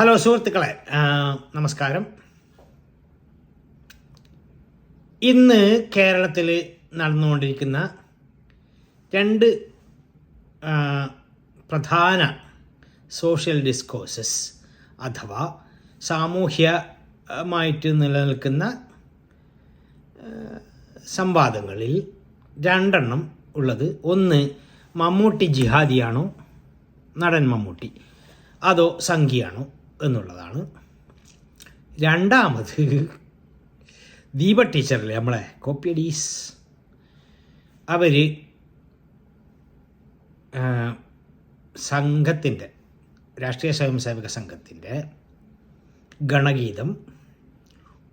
Hello സുഹൃത്തുക്കളെ, നമസ്കാരം. ഇന്ന് കേരളത്തിൽ നടന്നുകൊണ്ടിരിക്കുന്ന രണ്ട് പ്രധാന സോഷ്യൽ ഡിസ്കോഴ്സസ് അഥവാ സാമൂഹ്യമായിട്ട് നിലനിൽക്കുന്ന സംവാദങ്ങളിൽ രണ്ടെണ്ണം ഉള്ളത്. ഒന്ന്, മമ്മൂട്ടി ജിഹാദിയാണോ, നടൻ മമ്മൂട്ടി, അതോ സംഘിയാണോ എന്നുള്ളതാണ്. രണ്ടാമത്, ദീപ ടീച്ചറിലെ നമ്മളെ കോപ്പിയഡീസ്, അവർ സംഘത്തിൻ്റെ രാഷ്ട്രീയ സ്വയംസേവക സംഘത്തിൻ്റെ ഗണഗീതം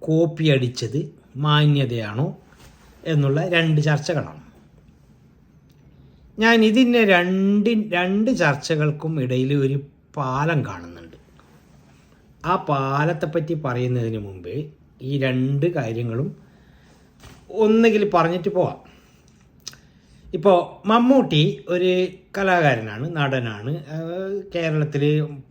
കോപ്പിയടിച്ചത് മാന്യതയാണോ എന്നുള്ള രണ്ട് ചർച്ചകളാണ്. ഞാൻ ഇതിൻ്റെ രണ്ട് ചർച്ചകൾക്കും ഇടയിൽ ഒരു പാലം കാണുന്നുണ്ട്. ആ പാലത്തെപ്പറ്റി പറയുന്നതിന് മുമ്പ് ഈ രണ്ട് കാര്യങ്ങളും ഒന്നുകിൽ പറഞ്ഞിട്ട് പോവാം. ഇപ്പോൾ മമ്മൂട്ടി ഒരു കലാകാരനാണ്, നടനാണ്. കേരളത്തിൽ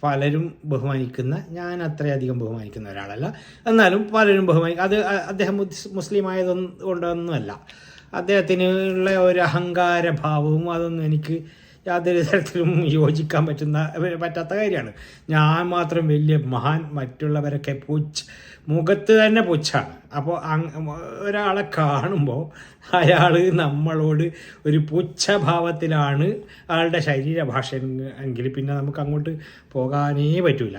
പലരും ബഹുമാനിക്കുന്ന, ഞാൻ അത്രയധികം ബഹുമാനിക്കുന്ന ഒരാളല്ല, എന്നാലും പലരും അത് അദ്ദേഹം മുസ്ലിം ആയതുകൊണ്ടൊന്നുമല്ല. അദ്ദേഹത്തിനുള്ള ഒരു അഹങ്കാരഭാവവും അതൊന്നും എനിക്ക് യാതൊരു തരത്തിലും യോജിക്കാൻ പറ്റാത്ത കാര്യമാണ്. ഞാൻ മാത്രം വലിയ മഹാൻ, മറ്റുള്ളവരൊക്കെ മുഖത്ത് തന്നെ പുച്ഛാണ്. അപ്പോൾ ഒരാളെ കാണുമ്പോൾ അയാൾ നമ്മളോട് ഒരു പുച്ഛഭാവത്തിലാണ് അയാളുടെ ശരീരഭാഷ എങ്കിൽ പിന്നെ നമുക്ക് അങ്ങോട്ട് പോകാനേ പറ്റില്ല.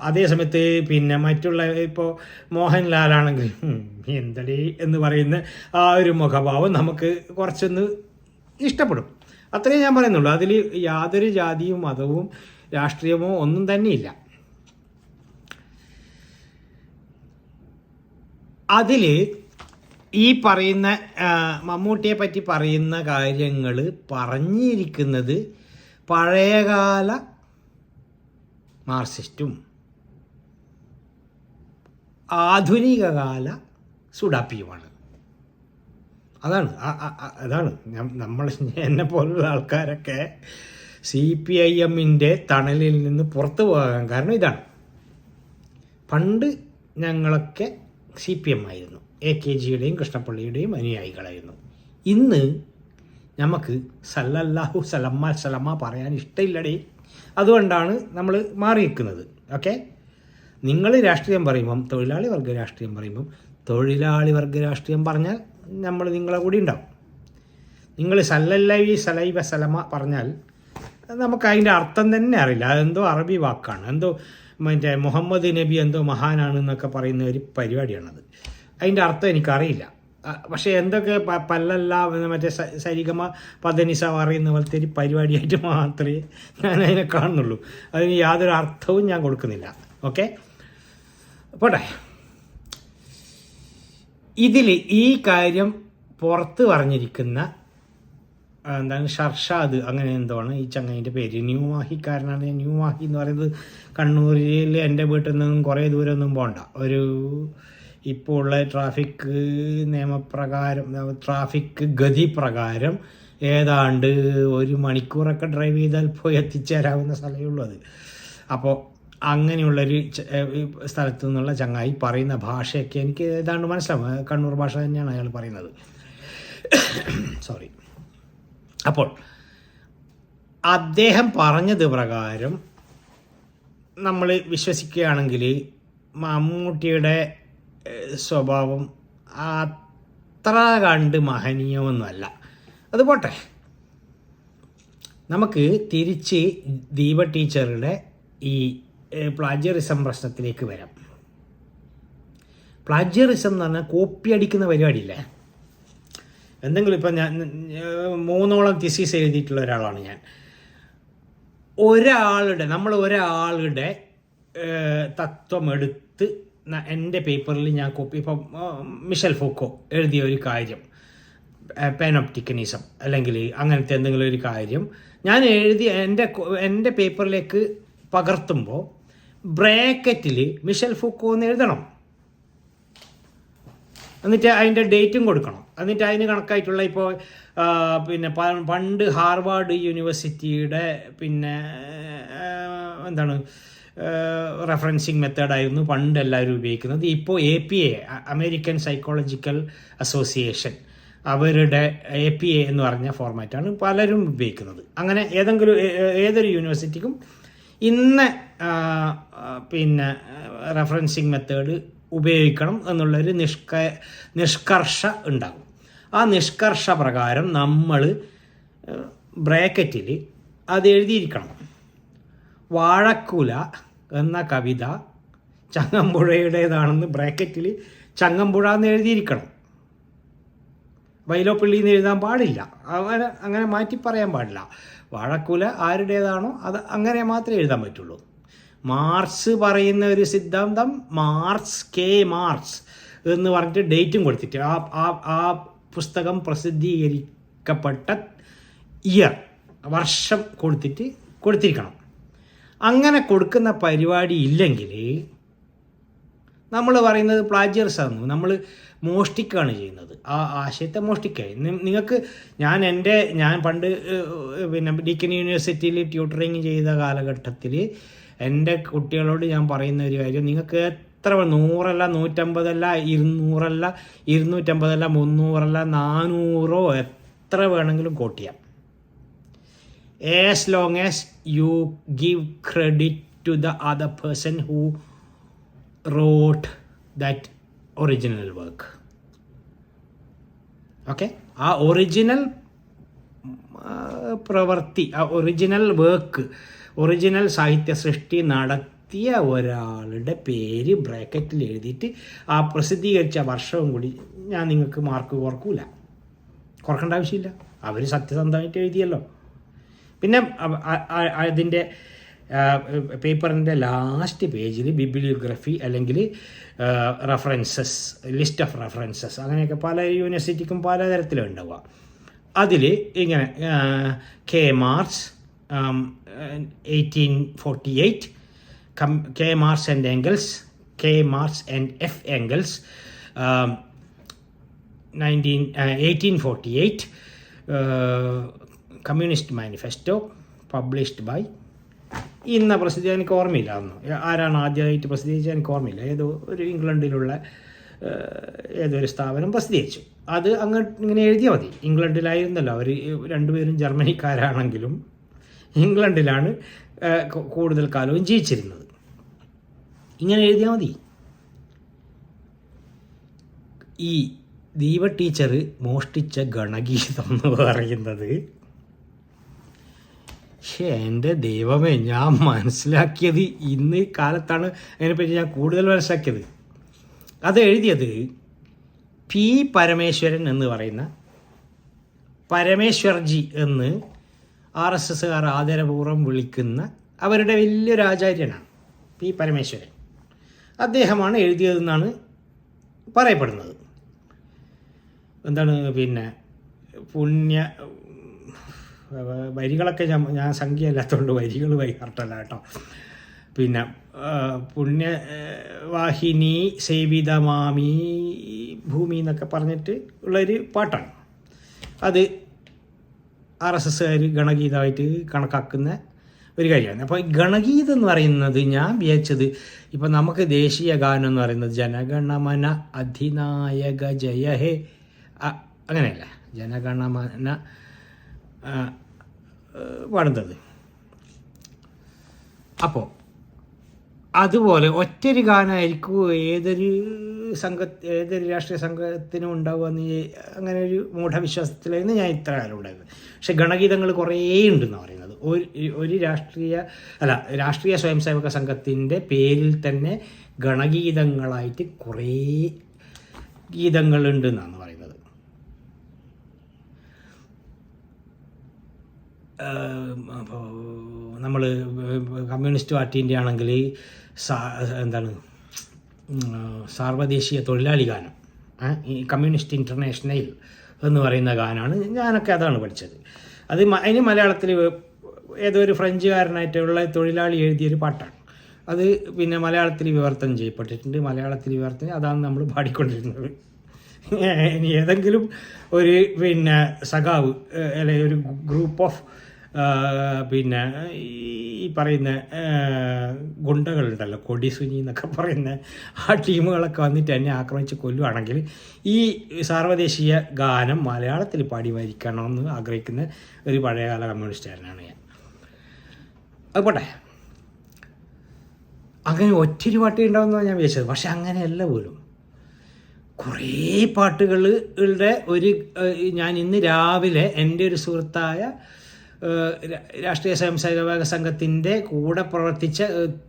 അതേസമയത്ത് പിന്നെ മറ്റുള്ള ഇപ്പോൾ മോഹൻലാലാണെങ്കിൽ എന്തടേ എന്ന് പറയുന്ന ആ ഒരു മുഖഭാവം നമുക്ക് കുറച്ചൊന്ന് ഇഷ്ടപ്പെടും. അത്രയും ഞാൻ പറയുന്നുള്ളൂ. അതിൽ യാതൊരു ജാതിയും മതവും രാഷ്ട്രീയമോ ഒന്നും തന്നെയില്ല. അതിൽ ഈ പറയുന്ന മമ്മൂട്ടിയെ പറ്റി പറയുന്ന കാര്യങ്ങൾ പറഞ്ഞിരിക്കുന്നത് പഴയകാല മാർക്സിസ്റ്റും ആധുനികകാല സുഡാപ്പിയുമാണ്. അതാണ് നമ്മൾ എന്നെ പോലുള്ള ആൾക്കാരൊക്കെ CPIM-ൻ്റെ തണലിൽ നിന്ന് പുറത്തു പോകാൻ കാരണം ഇതാണ്. പണ്ട് ഞങ്ങളൊക്കെ CPM ആയിരുന്നു, AKGയുടെയും കൃഷ്ണപ്പള്ളിയുടെയും അനുയായികളായിരുന്നു. ഇന്ന് നമുക്ക് സല്ലല്ലാഹു സലമ്മ പറയാൻ ഇഷ്ടമില്ലടേ. അതുകൊണ്ടാണ് നമ്മൾ മാറിയിരിക്കുന്നത്. ഓക്കെ, നിങ്ങൾ രാഷ്ട്രീയം പറയുമ്പം, തൊഴിലാളി വർഗ രാഷ്ട്രീയം പറയുമ്പം, തൊഴിലാളി വർഗ രാഷ്ട്രീയം പറഞ്ഞാൽ നമ്മൾ നിങ്ങളെ കൂടി ഉണ്ടാവും. നിങ്ങൾ സല്ലല്ലി സലൈവ സലമ പറഞ്ഞാൽ നമുക്ക് അതിൻ്റെ അർത്ഥം തന്നെ അറിയില്ല. അതെന്തോ അറബി വാക്കാണ്, എന്തോ മറ്റേ മുഹമ്മദ് നബി എന്തോ മഹാനാണെന്നൊക്കെ പറയുന്ന ഒരു പരിപാടിയാണത്. അതിൻ്റെ അർത്ഥം എനിക്കറിയില്ല. പക്ഷേ എന്തൊക്കെ പല്ലല്ല മറ്റേ സരിഗമ പദനിസ പറയുന്ന പോലത്തെ ഒരു പരിപാടിയായിട്ട് മാത്രമേ ഞാൻ അതിനെ കാണുന്നുള്ളൂ. അതിന് യാതൊരു അർത്ഥവും ഞാൻ കൊടുക്കുന്നില്ല. ഓക്കെ, പോട്ടെ. ഇതിൽ ഈ കാര്യം പുറത്ത് പറഞ്ഞിരിക്കുന്ന എന്താണ്, ഷർഷാദ് അങ്ങനെ എന്തോ ആണ് ഈ ചങ്ങായിൻ്റെ പേര്. ന്യൂ മാഹിക്കാരനാണ്. ന്യൂ മാഹി എന്ന് പറയുന്നത് കണ്ണൂരിൽ എൻ്റെ വീട്ടിൽ നിന്നും കുറേ ദൂരമൊന്നും പോകണ്ട. ഒരു ഇപ്പോൾ ഉള്ള ട്രാഫിക് നിയമപ്രകാരം, ട്രാഫിക് ഗതി പ്രകാരം ഏതാണ്ട് 1 മണിക്കൂറൊക്കെ ഡ്രൈവ് ചെയ്താൽ പോയി എത്തിച്ചേരാവുന്ന സ്ഥലമേ ഉള്ളൂ അത്. അപ്പോൾ അങ്ങനെയുള്ളൊരു സ്ഥലത്തു നിന്നുള്ള ചങ്ങായി പറയുന്ന ഭാഷയൊക്കെ എനിക്ക് ഏതാണ്ട് മനസ്സിലാവും. കണ്ണൂർ ഭാഷ തന്നെയാണ് അയാൾ പറയുന്നത്. സോറി. അപ്പോൾ അദ്ദേഹം പറഞ്ഞത് പ്രകാരം നമ്മൾ വിശ്വസിക്കുകയാണെങ്കിൽ മമ്മൂട്ടിയുടെ സ്വഭാവം അത്ര കണ്ട് മഹനീയമൊന്നുമല്ല. അത് പോട്ടെ, നമുക്ക് തിരിച്ച് ദീപ ടീച്ചറുടെ ഈ പ്ലാജിയറിസം പ്രശ്നത്തിലേക്ക് വരാം. പ്ലാജിയറിസം എന്ന് പറഞ്ഞാൽ കോപ്പി അടിക്കുന്ന പരിപാടിയില്ലേ. എന്തെങ്കിലും ഇപ്പം ഞാൻ 3ഓളം തിസീസ് എഴുതിയിട്ടുള്ള ഒരാളാണ് ഞാൻ. നമ്മൾ ഒരാളുടെ തത്വം എടുത്ത് എൻ്റെ പേപ്പറിൽ ഞാൻ കോപ്പി, ഇപ്പം മിഷൽ ഫൂക്കോ എഴുതിയ ഒരു കാര്യം, പാനോപ്റ്റിക്കനിസം അല്ലെങ്കിൽ അങ്ങനത്തെ എന്തെങ്കിലും ഒരു കാര്യം ഞാൻ എഴുതി എൻ്റെ പേപ്പറിലേക്ക് പകർത്തുമ്പോൾ ബ്രാക്കറ്റിൽ മിഷൽ ഫൂക്കോ എന്ന് എഴുതണം. എന്നിട്ട് അതിൻ്റെ ഡേറ്റും കൊടുക്കണം. എന്നിട്ട് അതിന് കണക്കായിട്ടുള്ള ഇപ്പോൾ പിന്നെ പണ്ട് ഹാർവാർഡ് യൂണിവേഴ്സിറ്റിയുടെ പിന്നെ എന്താണ് റെഫറൻസിങ് മെത്തേഡായിരുന്നു പണ്ട് എല്ലാവരും ഉപയോഗിക്കുന്നത്. ഇപ്പോൾ APA, അമേരിക്കൻ സൈക്കോളജിക്കൽ അസോസിയേഷൻ, അവരുടെ APA എന്ന് പറഞ്ഞ ഫോർമാറ്റാണ് പലരും ഉപയോഗിക്കുന്നത്. അങ്ങനെ ഏതൊരു യൂണിവേഴ്സിറ്റിക്കും ഇന്ന റെഫറൻസിങ് മെത്തേഡ് ഉപയോഗിക്കണം എന്നുള്ളൊരു നിഷ്കർഷ ഉണ്ടാകും. ആ നിഷ്കർഷ പ്രകാരം നമ്മൾ ബ്രാക്കറ്റിൽ അത് എഴുതിയിരിക്കണം. വാഴക്കുല എന്ന കവിത ചങ്ങമ്പുഴയുടേതാണെന്ന് ബ്രാക്കറ്റിൽ ചങ്ങമ്പുഴ എന്ന് എഴുതിയിരിക്കണം. വൈലോപ്പിള്ളി എന്ന് എഴുതാൻ പാടില്ല, അങ്ങനെ മാറ്റി പറയാൻ പാടില്ല. വാഴക്കുല ആരുടേതാണോ അത് അങ്ങനെ മാത്രമേ എഴുതാൻ പറ്റുള്ളൂ. മാർക്സ് പറയുന്ന ഒരു സിദ്ധാന്തം K. മാർക്സ് എന്ന് പറഞ്ഞിട്ട് ഡേറ്റും കൊടുത്തിട്ട് ആ പുസ്തകം പ്രസിദ്ധീകരിക്കപ്പെട്ട വർഷം കൊടുത്തിരിക്കണം. അങ്ങനെ കൊടുക്കുന്ന പരിപാടി ഇല്ലെങ്കിൽ നമ്മൾ പറയുന്നത് പ്ലാജിയറിസമാണ്, നമ്മൾ മോഷ്ടിക്കുകയാണ് ചെയ്യുന്നത്. ആ ആശയത്തെ മോഷ്ടിക്കുക. നിങ്ങൾക്ക് ഞാൻ പണ്ട് ഡീക്കൻ യൂണിവേഴ്സിറ്റിയിൽ ട്യൂട്ടറിങ് ചെയ്ത കാലഘട്ടത്തിൽ എൻ്റെ കുട്ടികളോട് ഞാൻ പറയുന്ന ഒരു കാര്യം, നിങ്ങൾക്ക് എത്ര 100 അല്ല 150 അല്ല 200 അല്ല 250 അല്ല 300 അല്ല 400 എത്ര വേണമെങ്കിലും കോട്ട് ചെയ്യാം. As long as you give credit to the other person who wrote that original work. Okay? ആ ഒറിജിനൽ പ്രവൃത്തി, ആ ഒറിജിനൽ വർക്ക്, ഒറിജിനൽ സാഹിത്യ സൃഷ്ടി നടത്തിയ ഒരാളുടെ പേര് ബ്രാക്കറ്റിൽ എഴുതിയിട്ട് ആ പ്രസിദ്ധീകരിച്ച വർഷവും കൂടി ഞാൻ നിങ്ങൾക്ക് മാർക്ക് കുറക്കേണ്ട ആവശ്യമില്ല. അവർ സത്യസന്ധമായിട്ട് എഴുതിയല്ലോ. പിന്നെ അതിൻ്റെ പേപ്പറിൻ്റെ ലാസ്റ്റ് പേജിൽ ബിബ്ലിയോഗ്രഫി അല്ലെങ്കിൽ റെഫറൻസസ്, ലിസ്റ്റ് ഓഫ് റെഫറൻസസ്, അങ്ങനെയൊക്കെ പല യൂണിവേഴ്സിറ്റിക്കും പല തരത്തിലും ഉണ്ടാവുക. അതിൽ ഇങ്ങനെ K. Marx 1848, K. Marx and Engels, K. Marx and F. Engels 1848, Communist Manifesto published by ഇന്ന പ്രസിദ്ധീകരിച്ച, എനിക്ക് ഓർമ്മയില്ല അന്ന് ആരാണ് ആദ്യമായിട്ട് പ്രസിദ്ധീകരിച്ചത്, എനിക്ക് ഓർമ്മയില്ല. ഒരു ഇംഗ്ലണ്ടിലുള്ള ഏതൊരു സ്ഥാപനം പ്രസിദ്ധീകരിച്ചു. അത് ഇങ്ങനെ എഴുതിയാൽ മതി. ഇംഗ്ലണ്ടിലായിരുന്നല്ലോ അവർ രണ്ടുപേരും ജർമ്മനിക്കാരാണെങ്കിലും ഇംഗ്ലണ്ടിലാണ് കൂടുതൽ കാലവും ജീവിച്ചിരുന്നത്. ഇങ്ങനെ എഴുതിയാൽ മതി. ഈ ദീപ ടീച്ചർ മോഷ്ടിച്ച ഗണഗീതം എന്ന് പറയുന്നത്, എൻ്റെ ദൈവമേ, ഞാൻ മനസ്സിലാക്കിയത് ഇന്ന് കാലത്താണ് അതിനെപ്പറ്റി ഞാൻ കൂടുതൽ മനസ്സിലാക്കിയത്. അത് എഴുതിയത് P. പരമേശ്വരൻ എന്ന് പറയുന്ന, പരമേശ്വർജി എന്ന് RSSകാർ ആദരപൂർവ്വം വിളിക്കുന്ന അവരുടെ വലിയൊരു ആചാര്യനാണ് P. പരമേശ്വരൻ. അദ്ദേഹമാണ് എഴുതിയതെന്നാണ് പറയപ്പെടുന്നത്. എന്താണ് വരികളൊക്കെ ഞാൻ സംഖ്യ അല്ലാത്തതുകൊണ്ട് വരികൾ വൈകാർട്ടല്ല കേട്ടോ. പുണ്യവാഹിനി സേവിതമാമി ഭൂമി എന്നൊക്കെ പറഞ്ഞിട്ട് ഉള്ളൊരു പാട്ടാണ്. അത് RSSകാർ ഗണഗീതമായിട്ട് കണക്കാക്കുന്ന ഒരു കാര്യമാണ്. അപ്പോൾ ഗണഗീതം എന്ന് പറയുന്നത് ഞാൻ വിചാരിച്ചത്, ഇപ്പം നമുക്ക് ദേശീയ ഗാനം എന്ന് പറയുന്നത് ജനഗണമന അധിനായക ജയ ഹേ, അങ്ങനെയല്ല ജനഗണമന പാടുന്നത്. അപ്പോൾ അതുപോലെ ഒറ്റൊരു ഗാനമായിരിക്കും ഏതൊരു രാഷ്ട്രീയ സംഘത്തിനും ഉണ്ടാവുകയെന്ന് അങ്ങനെ ഒരു മൂഢവിശ്വാസത്തിലായിരുന്നു ഞാൻ ഇത്ര കാലം ഉണ്ടായിരുന്നത്. പക്ഷെ ഗണഗീതങ്ങൾ കുറേ ഉണ്ടെന്നാണ് പറയുന്നത്. ഒരു രാഷ്ട്രീയ സ്വയം സേവക സംഘത്തിൻ്റെ പേരിൽ തന്നെ ഗണഗീതങ്ങളായിട്ട് കുറേ ഗീതങ്ങളുണ്ടെന്നാണ് പറയുന്നത്. അപ്പോൾ നമ്മൾ കമ്മ്യൂണിസ്റ്റ് പാർട്ടീൻ്റെ ആണെങ്കിൽ സാർവദേശീയ തൊഴിലാളി ഗാനം, ഈ കമ്മ്യൂണിസ്റ്റ് ഇൻ്റർനാഷണൽ എന്ന് പറയുന്ന ഗാനമാണ്. ഞാനൊക്കെ അതാണ് പഠിച്ചത്. അതിന് മലയാളത്തിൽ ഏതോ ഒരു ഫ്രഞ്ചുകാരനായിട്ടുള്ള തൊഴിലാളി എഴുതിയൊരു പാട്ടാണ്. അത് മലയാളത്തിൽ വിവർത്തനം ചെയ്യപ്പെട്ടിട്ടുണ്ട്. മലയാളത്തിൽ വിവർത്തനം അതാണ് നമ്മൾ പാടിക്കൊണ്ടിരുന്നത്. ഇനി ഏതെങ്കിലും ഒരു സഖാവ് അല്ലെങ്കിൽ ഒരു ഗ്രൂപ്പ് ഓഫ് പിന്നെ ഈ പറയുന്ന ഗുണ്ടകളുണ്ടല്ലോ, കൊടിസുനി എന്നൊക്കെ പറയുന്ന ആ ടീമുകളൊക്കെ വന്നിട്ട് എന്നെ ആക്രമിച്ച് കൊല്ലുവാണെങ്കിൽ ഈ സാർവദേശീയ ഗാനം മലയാളത്തിൽ പാടി മരിക്കണമെന്ന് ആഗ്രഹിക്കുന്ന ഒരു പഴയകാല കമ്മ്യൂണിസ്റ്റുകാരനാണ് ഞാൻ. അത് പോട്ടെ, അങ്ങനെ ഒത്തിരി പാട്ട് ഉണ്ടാവുമെന്നാണ് ഞാൻ വിചാരിച്ചത്. പക്ഷെ അങ്ങനെയല്ല പോലും. കുറേ പാട്ടുകളുടെ ഞാൻ ഇന്ന് രാവിലെ എൻ്റെ ഒരു സുഹൃത്തായ രാഷ്ട്രീയ സ്വയംസേവക സംഘത്തിൻ്റെ കൂടെ പ്രവർത്തിച്ച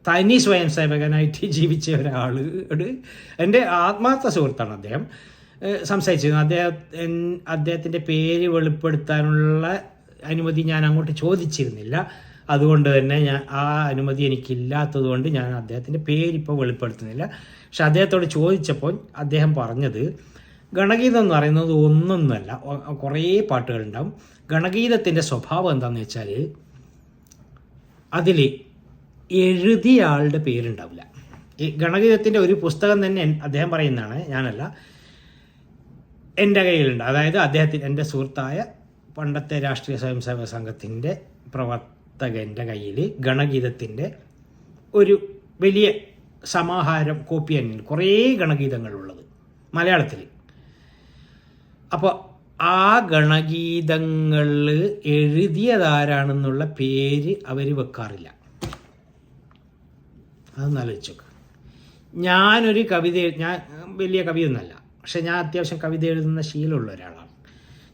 തനി സ്വയം സേവകനായിട്ട് ജീവിച്ച ഒരാളോട്, എൻ്റെ ആത്മാർത്ഥ സുഹൃത്താണ് അദ്ദേഹം, സംസാരിച്ചിരുന്നു. അദ്ദേഹത്തിൻ്റെ പേര് വെളിപ്പെടുത്താനുള്ള അനുമതി ഞാൻ അങ്ങോട്ട് ചോദിച്ചിരുന്നില്ല. അതുകൊണ്ട് തന്നെ ആ അനുമതി എനിക്കില്ലാത്തത് കൊണ്ട് ഞാൻ അദ്ദേഹത്തിൻ്റെ പേരിപ്പോൾ വെളിപ്പെടുത്തുന്നില്ല. പക്ഷെ അദ്ദേഹത്തോട് ചോദിച്ചപ്പോൾ അദ്ദേഹം പറഞ്ഞത്, ഗണഗീതം എന്ന് പറയുന്നത് ഒന്നൊന്നുമല്ല, കുറേ പാട്ടുകളുണ്ടാവും. ഗണഗീതത്തിൻ്റെ സ്വഭാവം എന്താണെന്ന് വെച്ചാൽ അതിൽ എഴുതിയ ആളുടെ പേരുണ്ടാവില്ല. ഈ ഗണഗീതത്തിൻ്റെ ഒരു പുസ്തകം തന്നെ അദ്ദേഹം പറയുന്നതാണ്, ഞാനല്ല, എൻ്റെ കയ്യിലുണ്ട്. അതായത് എൻ്റെ സുഹൃത്തായ പണ്ടത്തെ രാഷ്ട്രീയ സ്വയംസേവക സംഘത്തിൻ്റെ പ്രവർത്തകൻ്റെ കയ്യിൽ ഗണഗീതത്തിൻ്റെ ഒരു വലിയ സമാഹാരം കോപ്പി തന്നെയാണ്, കുറേ ഗണഗീതങ്ങളുള്ളത് മലയാളത്തിൽ. അപ്പോൾ ആ ഗണഗീതങ്ങളിൽ എഴുതിയതാരാണെന്നുള്ള പേര് അവർ വെക്കാറില്ല. അതൊന്ന് ആലോചിച്ച് നോക്കുക. ഞാനൊരു ഞാൻ വലിയ കവിയൊന്നുമല്ല, പക്ഷെ ഞാൻ അത്യാവശ്യം കവിത എഴുതുന്ന ശീലമുള്ള ഒരാളാണ്.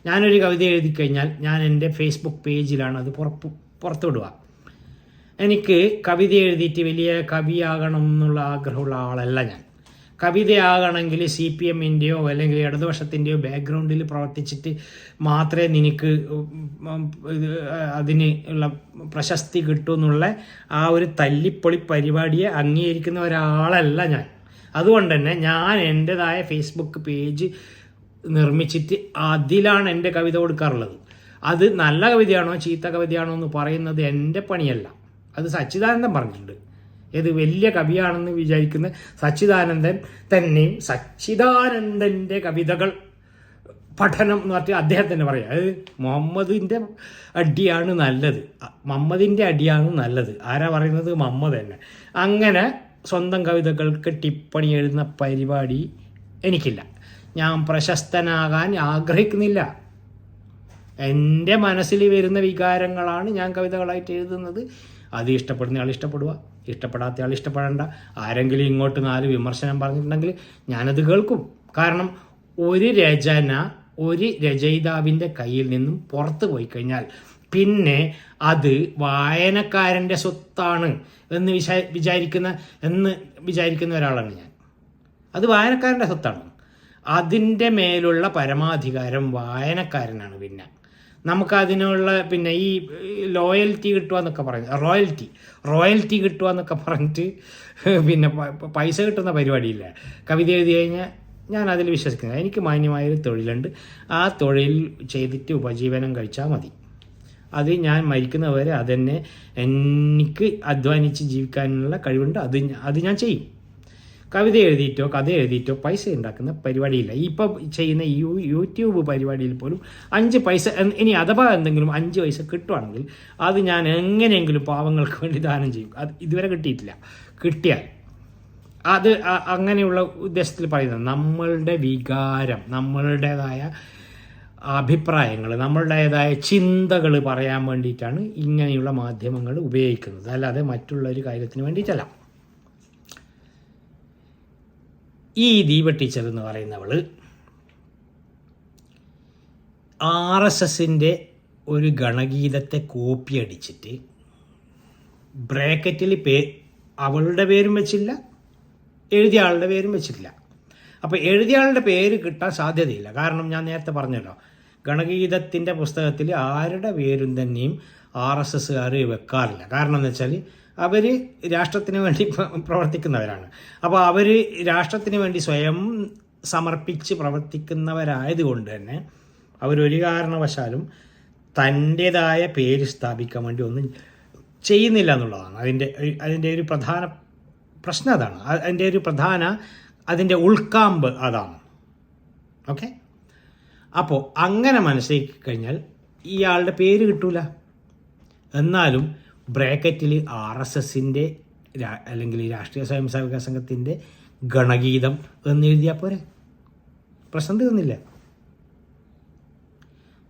ഞാനൊരു കവിത എഴുതി കഴിഞ്ഞാൽ ഞാൻ എൻ്റെ ഫേസ്ബുക്ക് പേജിലാണ് അത് പുറത്തു വിടുക. എനിക്ക് കവിത എഴുതിയിട്ട് വലിയ കവിയാകണം എന്നുള്ള ആഗ്രഹമുള്ള ആളല്ല ഞാൻ. കവിതയാകണമെങ്കിൽ CPMൻ്റെയോ അല്ലെങ്കിൽ ഇടതുപക്ഷത്തിൻ്റെയോ ബാക്ക്ഗ്രൗണ്ടിൽ പ്രവർത്തിച്ചിട്ട് മാത്രമേ നിനക്ക് അതിന് ഉള്ള പ്രശസ്തി കിട്ടൂ എന്നുള്ള ആ ഒരു തല്ലിപ്പൊളി പരിപാടിയെ അംഗീകരിക്കുന്ന ഒരാളല്ല ഞാൻ. അതുകൊണ്ട് തന്നെ ഞാൻ എൻ്റെതായ ഫേസ്ബുക്ക് പേജ് നിർമ്മിച്ചിട്ട് അതിലാണ് എൻ്റെ കവിത കൊടുക്കാറുള്ളത്. അത് നല്ല കവിതയാണോ ചീത്ത കവിതയാണോ എന്ന് പറയുന്നത് എൻ്റെ പണിയല്ല. അത് സച്ചിദാനന്ദൻ പറഞ്ഞിട്ടുണ്ട്. ഏത് വലിയ കവിയാണെന്ന് വിചാരിക്കുന്ന സച്ചിദാനന്ദൻ തന്നെയും സച്ചിദാനന്ദൻ്റെ കവിതകൾ പഠനം എന്ന് പറഞ്ഞാൽ അദ്ദേഹം തന്നെ പറയാം, അത് മുഹമ്മദിൻ്റെ അടിയാണ് നല്ലത്, മുഹമ്മദിൻ്റെ അടിയാണ് നല്ലത്. ആരാ പറയുന്നത്? മുഹമ്മദ് തന്നെ. അങ്ങനെ സ്വന്തം കവിതകൾക്ക് ടിപ്പണി എഴുതുന്ന പരിപാടി എനിക്കില്ല. ഞാൻ പ്രശസ്തനാകാൻ ആഗ്രഹിക്കുന്നില്ല. എൻ്റെ മനസ്സിൽ വരുന്ന വികാരങ്ങളാണ് ഞാൻ കവിതകളായിട്ട് എഴുതുന്നത്. അത് ഇഷ്ടപ്പെടുന്ന ആൾ ഇഷ്ടപ്പെടുക, ഇഷ്ടപ്പെടാത്ത ആൾ ഇഷ്ടപ്പെടേണ്ട. ആരെങ്കിലും ഇങ്ങോട്ട് 4 വിമർശനം പറഞ്ഞിട്ടുണ്ടെങ്കിൽ ഞാനത് കേൾക്കും. കാരണം ഒരു രചന ഒരു രചയിതാവിൻ്റെ കയ്യിൽ നിന്നും പുറത്തു പോയി കഴിഞ്ഞാൽ പിന്നെ അത് വായനക്കാരൻ്റെ സ്വത്താണ് എന്ന് വിചാരിക്കുന്ന ഒരാളാണ് ഞാൻ. അത് വായനക്കാരൻ്റെ സ്വത്താണ്. അതിൻ്റെ മേലുള്ള പരമാധികാരം വായനക്കാരനാണ്. പിന്നെ നമുക്കതിനുള്ള പിന്നെ ഈ ലോയൽറ്റി കിട്ടുക എന്നൊക്കെ പറയുന്നത്, റോയൽറ്റി കിട്ടുക എന്നൊക്കെ പറഞ്ഞിട്ട് പിന്നെ പൈസ കിട്ടുന്ന പരിപാടിയില്ല. കവിത എഴുതി കഴിഞ്ഞാൽ ഞാൻ അതിൽ വിശ്വസിക്കുന്നത്. എനിക്ക് മാന്യമായൊരു തൊഴിലുണ്ട്, ആ തൊഴിൽ ചെയ്തിട്ട് ഉപജീവനം കഴിച്ചാൽ മതി. അത് ഞാൻ മരിക്കുന്നവരെ അതെന്നെ എനിക്ക് അധ്വാനിച്ച് ജീവിക്കാനുള്ള കഴിവുണ്ട്, അത് ഞാൻ ചെയ്യും. കവിത എഴുതിയിട്ടോ കഥ എഴുതിയിട്ടോ പൈസ ഉണ്ടാക്കുന്ന പരിപാടിയില്ല. ഇപ്പം ചെയ്യുന്ന യൂട്യൂബ് പരിപാടിയിൽ പോലും 5 പൈസ, ഇനി അഥവാ എന്തെങ്കിലും 5 പൈസ കിട്ടുവാണെങ്കിൽ അത് ഞാൻ എങ്ങനെയെങ്കിലും പാവങ്ങൾക്ക് വേണ്ടി ദാനം ചെയ്യും. അത് ഇതുവരെ കിട്ടിയിട്ടില്ല. കിട്ടിയാൽ അത് അങ്ങനെയുള്ള ഉദ്ദേശത്തിൽ പറയുന്നത് നമ്മളുടെ വികാരം, നമ്മളുടേതായ അഭിപ്രായങ്ങൾ, നമ്മളുടേതായ ചിന്തകൾ പറയാൻ വേണ്ടിയിട്ടാണ് ഇങ്ങനെയുള്ള മാധ്യമങ്ങൾ ഉപയോഗിക്കുന്നത്, അല്ലാതെ മറ്റുള്ളൊരു കാര്യത്തിന് വേണ്ടിയിട്ടല്ല. ഈ ദീപ ടീച്ചർ എന്ന് പറയുന്നവൾ RSSൻ്റെ ഒരു ഗണഗീതത്തെ കോപ്പി അടിച്ചിട്ട് ബ്രാക്കറ്റിൽ അവളുടെ പേരും വെച്ചില്ല, എഴുതിയ ആളുടെ പേരും വെച്ചിട്ടില്ല. അപ്പോൾ എഴുതിയ ആളുടെ പേര് കിട്ടാൻ സാധ്യതയില്ല. കാരണം ഞാൻ നേരത്തെ പറഞ്ഞല്ലോ, ഗണഗീതത്തിൻ്റെ പുസ്തകത്തിൽ ആരുടെ പേരും തന്നെയും RSSകാർ വെക്കാറില്ല. കാരണം എന്ന് വെച്ചാൽ അവർ രാഷ്ട്രത്തിന് വേണ്ടി പ്രവർത്തിക്കുന്നവരാണ്. അപ്പോൾ അവർ രാഷ്ട്രത്തിന് വേണ്ടി സ്വയം സമർപ്പിച്ച് പ്രവർത്തിക്കുന്നവരായതുകൊണ്ട് തന്നെ അവരൊരു കാരണവശാലും തൻ്റേതായ പേര് സ്ഥാപിക്കാൻ വേണ്ടി ഒന്നും ചെയ്യുന്നില്ല എന്നുള്ളതാണ് അതിൻ്റെ ഒരു പ്രധാന പ്രശ്നം. അതാണ് അതിൻ്റെ ഉൾക്കാമ്പ് അതാണ്. ഓക്കെ, അപ്പോൾ അങ്ങനെ മനസ്സിലാക്കി കഴിഞ്ഞാൽ ഇയാളുടെ പേര് കിട്ടൂല. എന്നാലും ബ്രാക്കറ്റിൽ RSSൻ്റെ അല്ലെങ്കിൽ രാഷ്ട്രീയ സ്വയംസേവക സംഘത്തിൻ്റെ ഗണഗീതം എന്നെഴുതിയാൽ പോരെ? പ്രശ്നം തീർന്നില്ല.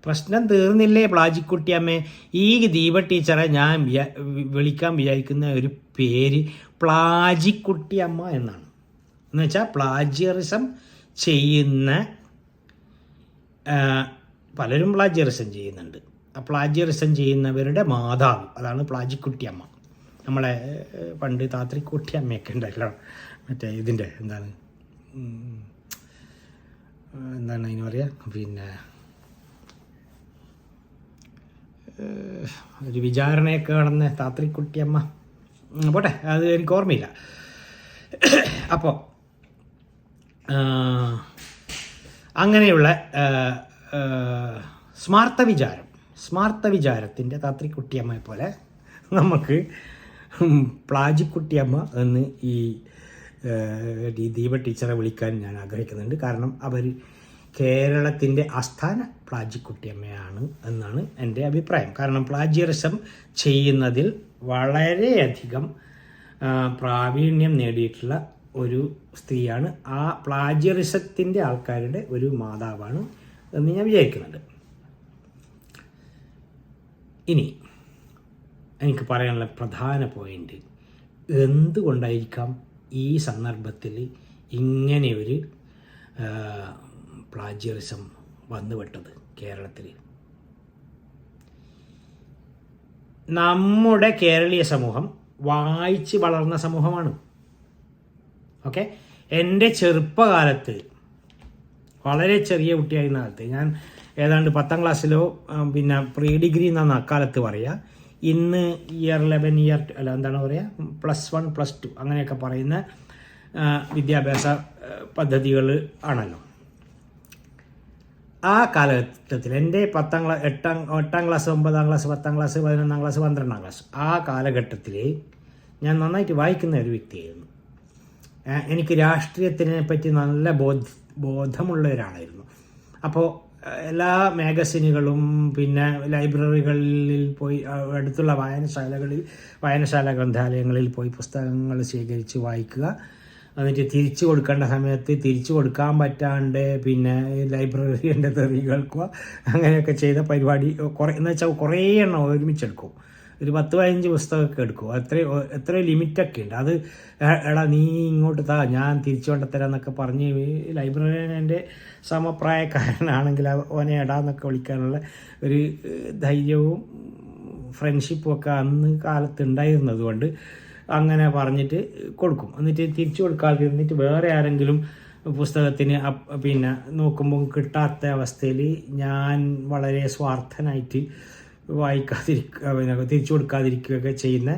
പ്രശ്നം തീർന്നില്ലേ പ്ലാജിക്കുട്ടിയമ്മേ? ഈ ദീപ ടീച്ചറെ ഞാൻ വിളിക്കാൻ വിചാരിക്കുന്ന ഒരു പേര് പ്ലാജിക്കുട്ടിയമ്മ എന്നാണ്. എന്നുവെച്ചാൽ പ്ലാജിയറിസം ചെയ്യുന്ന പലരും പ്ലാജിയറിസം ചെയ്യുന്നുണ്ട്. ആ പ്ലാജിയറിസം ചെയ്യുന്നവരുടെ മാതാവ്, അതാണ് പ്ലാജിക്കുട്ടിയമ്മ. നമ്മളെ പണ്ട് താത്രിക്കുട്ടിയമ്മയൊക്കെ ഉണ്ടല്ലോ, മറ്റേ ഇതിൻ്റെ എന്താണ് അതിന് പറയുക, പിന്നെ ഒരു വിചാരണയൊക്കെ നടന്ന താത്രിക്കുട്ടിയമ്മ, പോട്ടെ, അത് എനിക്ക് ഓർമ്മയില്ല. അപ്പോൾ അങ്ങനെയുള്ള സ്മാർത്ഥ വിചാരത്തിൻ്റെ താത്രിക്കുട്ടിയമ്മയെ പോലെ നമുക്ക് പ്ലാജിക്കുട്ടിയമ്മ എന്ന് ഈ ദീപ ടീച്ചറെ വിളിക്കാൻ ഞാൻ ആഗ്രഹിക്കുന്നുണ്ട്. കാരണം അവർ കേരളത്തിൻ്റെ ആസ്ഥാന പ്ലാജിക്കുട്ടിയമ്മയാണ് എന്നാണ് എൻ്റെ അഭിപ്രായം. കാരണം പ്ലാജിയറിസം ചെയ്യുന്നതിൽ വളരെയധികം പ്രാവീണ്യം നേടിയിട്ടുള്ള ഒരു സ്ത്രീയാണ്. ആ പ്ലാജിയറിസത്തിൻ്റെ ആൾക്കാരുടെ ഒരു മാതാവാണ് എന്ന് ഞാൻ വിചാരിക്കുന്നുണ്ട്. ഇനി എനിക്ക് പറയാനുള്ള പ്രധാന പോയിന്റ്, എന്തുകൊണ്ടായിരിക്കാം ഈ സന്ദർഭത്തിൽ ഇങ്ങനെയൊരു പ്ലാജിയറിസം വന്നുപെട്ടത് കേരളത്തിൽ? നമ്മുടെ കേരളീയ സമൂഹം വായിച്ച് വളർന്ന സമൂഹമാണ്. ഓക്കെ, എൻ്റെ ചെറുപ്പകാലത്ത്, വളരെ ചെറിയ കുട്ടിയായിരുന്ന കാലത്ത്, ഞാൻ ഏതാണ്ട് 10ാം ക്ലാസ്സിലോ പിന്നെ പ്രീ ഡിഗ്രി എന്നാണ് അക്കാലത്ത് പറയുക. ഇന്ന് ഇയർ 11 അല്ല എന്താണ് പറയുക, +1 +2 അങ്ങനെയൊക്കെ പറയുന്ന വിദ്യാഭ്യാസ പദ്ധതികൾ ആണല്ലോ. ആ കാലഘട്ടത്തിൽ എൻ്റെ 8ാം class 9ാം class 10ാം class 11ാം class 12ാം class ആ കാലഘട്ടത്തിൽ ഞാൻ നന്നായിട്ട് വായിക്കുന്ന ഒരു വ്യക്തിയായിരുന്നു. എനിക്ക് രാഷ്ട്രീയത്തിനെ പറ്റി നല്ല ബോധമുള്ള ഒരാളായിരുന്നു. അപ്പോൾ എല്ലാ മാഗസിനുകളും പിന്നെ ലൈബ്രറികളിൽ പോയി, അടുത്തുള്ള വായനശാല ഗ്രന്ഥാലയങ്ങളിൽ പോയി പുസ്തകങ്ങൾ ശേഖരിച്ച് വായിക്കുക. എന്നിട്ട് തിരിച്ചു കൊടുക്കേണ്ട സമയത്ത് തിരിച്ചു കൊടുക്കാൻ പറ്റാണ്ട് പിന്നെ ലൈബ്രറിൻ്റെ തെറി കേൾക്കുക. അങ്ങനെയൊക്കെ ചെയ്ത പരിപാടി എന്ന് വെച്ചാൽ കുറേ എണ്ണം ഒരുമിച്ചെടുക്കും. ഒരു 10-15 പുസ്തകമൊക്കെ എടുക്കും. എത്ര ലിമിറ്റൊക്കെ ഉണ്ട്. അത് എടാ നീ ഇങ്ങോട്ട് താ, ഞാൻ തിരിച്ചു കൊണ്ടുത്തരാം എന്നൊക്കെ പറഞ്ഞ് ലൈബ്രറിയൻ്റെ സമപ്രായക്കാരനാണെങ്കിൽ ഓനെ എടാന്നൊക്കെ വിളിക്കാനുള്ള ഒരു ധൈര്യവും ഫ്രണ്ട്ഷിപ്പും ഒക്കെ അന്ന് കാലത്ത് ഉണ്ടായിരുന്നത് കൊണ്ട് അങ്ങനെ പറഞ്ഞിട്ട് കൊടുക്കും. എന്നിട്ട് തിരിച്ചു കൊടുക്കാതിരുന്നിട്ട് വേറെ ആരെങ്കിലും പുസ്തകത്തിന് പിന്നെ നോക്കുമ്പോൾ കിട്ടാത്ത അവസ്ഥയിൽ ഞാൻ വളരെ സ്വാർത്ഥനായിട്ട് വായിക്കാതിരിക്കുക, തിരിച്ചു കൊടുക്കാതിരിക്കുകയൊക്കെ ചെയ്യുന്ന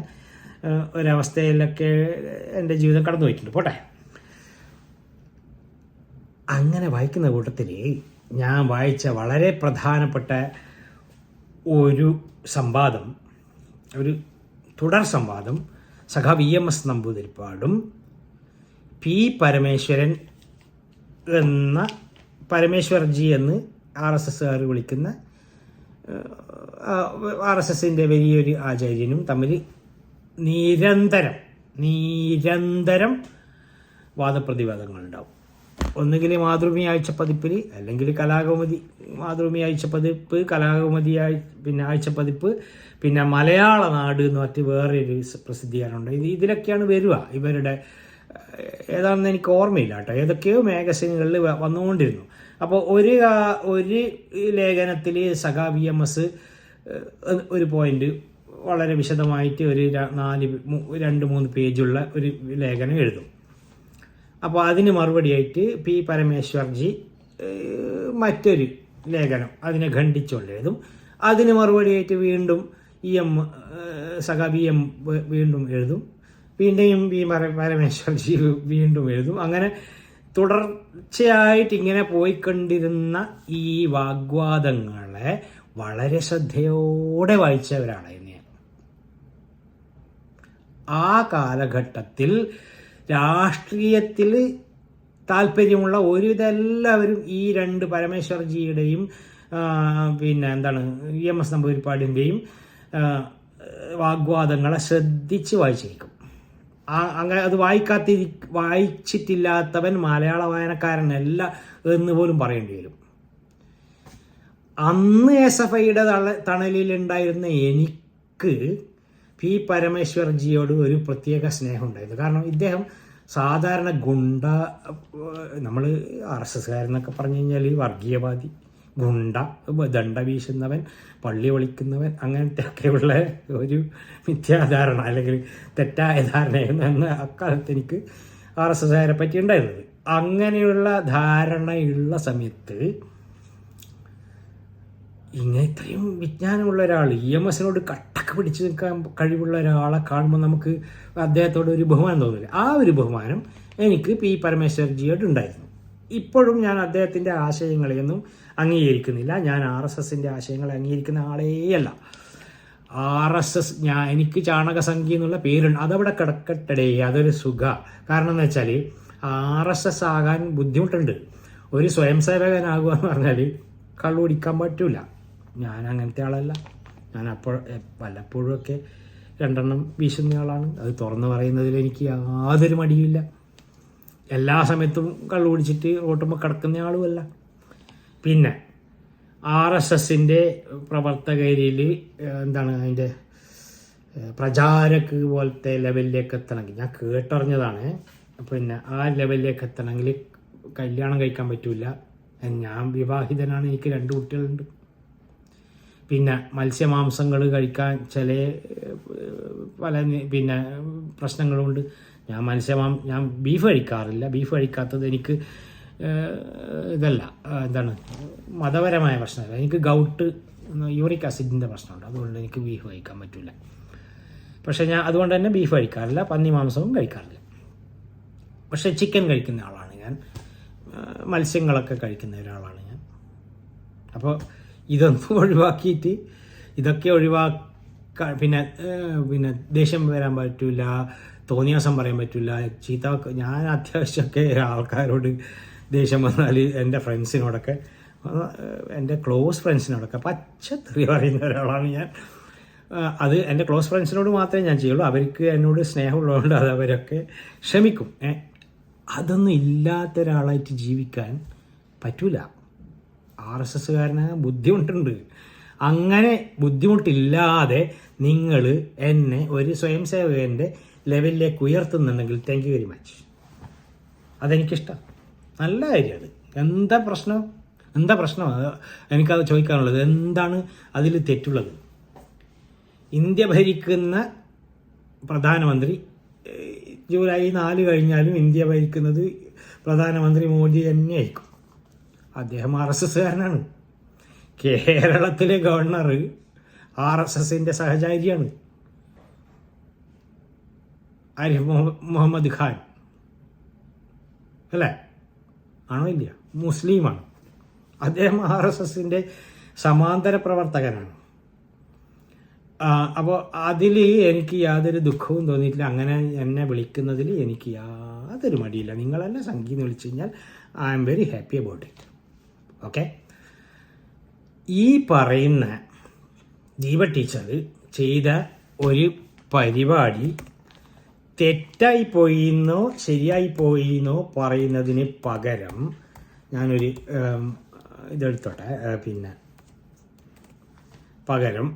ഒരവസ്ഥയിലൊക്കെ എൻ്റെ ജീവിതം കടന്നു പോയിട്ടുണ്ട്. പോട്ടെ, അങ്ങനെ വായിക്കുന്ന കൂട്ടത്തിൽ ഞാൻ വായിച്ച വളരെ പ്രധാനപ്പെട്ട ഒരു സംവാദം, ഒരു തുടർ സംവാദം സഖാവ് EMS നമ്പൂതിരിപ്പാടും പി പരമേശ്വരൻ എന്ന പരമേശ്വർജി എന്ന് RSSകാർ വിളിക്കുന്ന RSSൻ്റെ വലിയൊരു ആചാര്യനും തമ്മിൽ നിരന്തരം വാദപ്രതിവാദങ്ങളുണ്ടാവും. ഒന്നുകിൽ മാതൃഭൂമി ആഴ്ചപ്പതിപ്പിൽ, അല്ലെങ്കിൽ കലാകൗമുദി, മാതൃഭൂമി ആഴ്ചപ്പതിപ്പ്, കലാകൗമുദി പിന്നെ ആഴ്ചപ്പതിപ്പ്, പിന്നെ മലയാള നാട് എന്ന് പറഞ്ഞിട്ട് വേറൊരു പ്രസിദ്ധീകരണമുണ്ട്. ഇതിലൊക്കെയാണ് വരിക. ഇവരുടെ ഏതാണെന്ന് എനിക്ക് ഓർമ്മയില്ല കേട്ടോ, ഏതൊക്കെയോ മാഗസിനുകളിൽ വന്നുകൊണ്ടിരുന്നു. അപ്പോൾ ഒരു ലേഖനത്തിൽ സഖാവ് EMS ഒരു പോയിന്റ് വളരെ വിശദമായിട്ട് ഒരു 2-3 പേജുള്ള ഒരു ലേഖനം എഴുതും. അപ്പോൾ അതിന് മറുപടിയായിട്ട് പി പരമേശ്വർജി മറ്റൊരു ലേഖനം അതിനെ ഖണ്ഡിച്ചുകൊണ്ട് എഴുതും. അതിന് മറുപടിയായിട്ട് വീണ്ടും സഖാവ് EM വീണ്ടും എഴുതും. പിന്നെയും പി പരമേശ്വർജി വീണ്ടും എഴുതും. അങ്ങനെ തുടർച്ചയായിട്ട് ഇങ്ങനെ പോയിക്കൊണ്ടിരുന്ന ഈ വാഗ്വാദങ്ങളെ വളരെ ശ്രദ്ധയോടെ വായിച്ചവരാണ് ഞാൻ. ആ കാലഘട്ടത്തിൽ രാഷ്ട്രീയത്തിൽ താല്പര്യമുള്ള ഒരുവിധം എല്ലാവരും ഈ 2 പരമേശ്വർജിയുടെയും പിന്നെ എന്താണ് EMS നമ്പൂതിരിപ്പാടിൻ്റെയും വാഗ്വാദങ്ങളെ ശ്രദ്ധിച്ച് വായിച്ചിരിക്കും. അങ്ങനെ അത് വായിച്ചിട്ടില്ലാത്തവൻ മലയാള വായനക്കാരനല്ല എന്ന് പോലും പറയേണ്ടി വരും. അന്ന് SFIയുടെ തണലിലുണ്ടായിരുന്ന എനിക്ക് പി പരമേശ്വർജിയോട് ഒരു പ്രത്യേക സ്നേഹം ഉണ്ടായിരുന്നു. കാരണം ഇദ്ദേഹം സാധാരണ ഗുണ്ട, നമ്മൾ RSSകാരെന്നൊക്കെ പറഞ്ഞു കഴിഞ്ഞാൽ വർഗീയവാദി, ഗുണ്ട, ദണ്ഡ വീശുന്നവൻ, പള്ളി ഒളിക്കുന്നവൻ, അങ്ങനത്തെ ഒക്കെയുള്ള ഒരു മിഥ്യാധാരണ അല്ലെങ്കിൽ തെറ്റായ ധാരണയെന്ന് അക്കാലത്ത് എനിക്ക് RSSകാരെ പറ്റി ഉണ്ടായിരുന്നത്. അങ്ങനെയുള്ള ധാരണയുള്ള സമയത്ത് ഇങ്ങനെ ഇത്രയും വിജ്ഞാനമുള്ള ഒരാൾ, EMSനോട് കട്ടക്ക് പിടിച്ച് നിൽക്കാൻ കഴിവുള്ള ഒരാളെ കാണുമ്പോൾ നമുക്ക് അദ്ദേഹത്തോട് ഒരു ബഹുമാനം തോന്നില്ല. ആ ഒരു ബഹുമാനം എനിക്ക് പി പരമേശ്വർജിയോട് ഉണ്ടായിരുന്നു. ഇപ്പോഴും ഞാൻ അദ്ദേഹത്തിൻ്റെ ആശയങ്ങളെയൊന്നും അംഗീകരിക്കുന്നില്ല. ഞാൻ RSSൻ്റെ ആശയങ്ങളെ അംഗീകരിക്കുന്ന ആളേയല്ല. RSS എനിക്ക് ചാണകസംഖ്യ എന്നുള്ള പേരുണ്ട്, അതവിടെ കിടക്കട്ടെ, അതൊരു സുഖ. കാരണം എന്ന് വെച്ചാൽ RSS ആകാൻ ബുദ്ധിമുട്ടുണ്ട്. ഒരു സ്വയം സേവകനാകുക എന്ന് പറഞ്ഞാൽ കള്ളു കുടിക്കാൻ പറ്റൂല. ഞാൻ അങ്ങനത്തെ ആളല്ല. ഞാൻ വല്ലപ്പോഴുമൊക്കെ 2 എണ്ണം വീശുന്ന ആളാണ്. അത് തുറന്നു പറയുന്നതിൽ എനിക്ക് യാതൊരു മടിയുമില്ല. എല്ലാ സമയത്തും കള്ളു കുടിച്ചിട്ട് ഓട്ടുമ്പോൾ കിടക്കുന്ന ആളുമല്ല. പിന്നെ RSSൻ്റെ പ്രവർത്തകരിൽ എന്താണ് അതിൻ്റെ പ്രചാരക്ക് പോലത്തെ ലെവലിലേക്ക് എത്തണമെങ്കിൽ, ഞാൻ കേട്ടറിഞ്ഞതാണ്, പിന്നെ ആ ലെവലിലേക്ക് എത്തണമെങ്കിൽ കല്യാണം കഴിക്കാൻ പറ്റില്ല. ഞാൻ വിവാഹിതനാണ്, എനിക്ക് 2 കുട്ടികളുണ്ട്. പിന്നെ മത്സ്യമാംസങ്ങൾ കഴിക്കാൻ ചില പല പിന്നെ പ്രശ്നങ്ങളുണ്ട്. ഞാൻ ബീഫ് കഴിക്കാറില്ല. ബീഫ് കഴിക്കാത്തത് എനിക്ക് ഇതല്ല, എന്താണ്, മതപരമായ പ്രശ്നമല്ല. എനിക്ക് ഗൗട്ട്, യൂറിക് ആസിഡിൻ്റെ പ്രശ്നമുണ്ട്. അതുകൊണ്ട് എനിക്ക് ബീഫ് കഴിക്കാൻ പറ്റില്ല. പക്ഷേ ഞാൻ അതുകൊണ്ട് തന്നെ ബീഫ് കഴിക്കാറില്ല, പന്നി മാംസവും കഴിക്കാറില്ല. പക്ഷേ ചിക്കൻ കഴിക്കുന്ന ആളാണ് ഞാൻ, മത്സ്യങ്ങളൊക്കെ കഴിക്കുന്ന ഒരാളാണ് ഞാൻ. അപ്പോൾ ഇതൊന്നും ഒഴിവാക്കിയിട്ട്, ഇതൊക്കെ പിന്നെ ദേഷ്യം വരാൻ പറ്റില്ല, തോന്നിയാസം പറയാൻ പറ്റില്ല, ചീത്ത. ഞാൻ അത്യാവശ്യമൊക്കെ ആൾക്കാരോട് ദേഷ്യം വന്നാൽ എൻ്റെ ഫ്രണ്ട്സിനോടൊക്കെ, എൻ്റെ ക്ലോസ് ഫ്രണ്ട്സിനോടൊക്കെ പച്ചത്തെറി പറയുന്ന ഒരാളാണ് ഞാൻ. അത് എൻ്റെ ക്ലോസ് ഫ്രണ്ട്സിനോട് മാത്രമേ ഞാൻ ചെയ്യുള്ളൂ. അവർക്ക് എന്നോട് സ്നേഹമുള്ളതുകൊണ്ട് അത് അവരൊക്കെ ക്ഷമിക്കും. അതൊന്നും ഇല്ലാത്ത ഒരാളായിട്ട് ജീവിക്കാൻ പറ്റൂല. RSSകാരന് ബുദ്ധിമുട്ടുണ്ട്. അങ്ങനെ ബുദ്ധിമുട്ടില്ലാതെ നിങ്ങൾ എന്നെ ഒരു സ്വയം സേവകൻ്റെ ലെവലിലേക്ക് ഉയർത്തുന്നുണ്ടെങ്കിൽ താങ്ക് യു വെരി മച്ച്. അതെനിക്കിഷ്ടം, നല്ല കാര്യം. അത് എന്താ പ്രശ്നം? എനിക്കത് ചോദിക്കാനുള്ളത്, എന്താണ് അതിൽ തെറ്റുള്ളത്? ഇന്ത്യ ഭരിക്കുന്ന പ്രധാനമന്ത്രി, ജൂലൈ 4 കഴിഞ്ഞാലും ഇന്ത്യ ഭരിക്കുന്നത് പ്രധാനമന്ത്രി മോദി തന്നെയായിരിക്കും. അദ്ദേഹം RSSകാരനാണ്. കേരളത്തിലെ ഗവർണർ RSSൻ്റെ സഹചാരിയാണ്, ആരിഫ് മുഹമ്മദ് ഖാൻ അല്ലേ? ആണോ? ഇല്ല, മുസ്ലിമാണ്. അദ്ദേഹം RSSൻ്റെ സമാന്തര പ്രവർത്തകനാണ്. അപ്പോൾ അതിൽ എനിക്ക് യാതൊരു ദുഃഖവും തോന്നിയിട്ടില്ല. അങ്ങനെ എന്നെ വിളിക്കുന്നതിൽ എനിക്ക് യാതൊരു മടിയില്ല. നിങ്ങളെന്നെ സംഗീതം വിളിച്ചു കഴിഞ്ഞാൽ I am very happy about it. Okay. ഈ പറയുന്ന ദീപ ടീച്ചർ ചെയ്ത ഒരു പരിപാടി തെറ്റായി പോയിന്നോ ശരിയായി പോയിന്നോ പറയുന്നതിന് പകരം ഞാനൊരു ഇതെടുത്തോട്ടെ. പകരം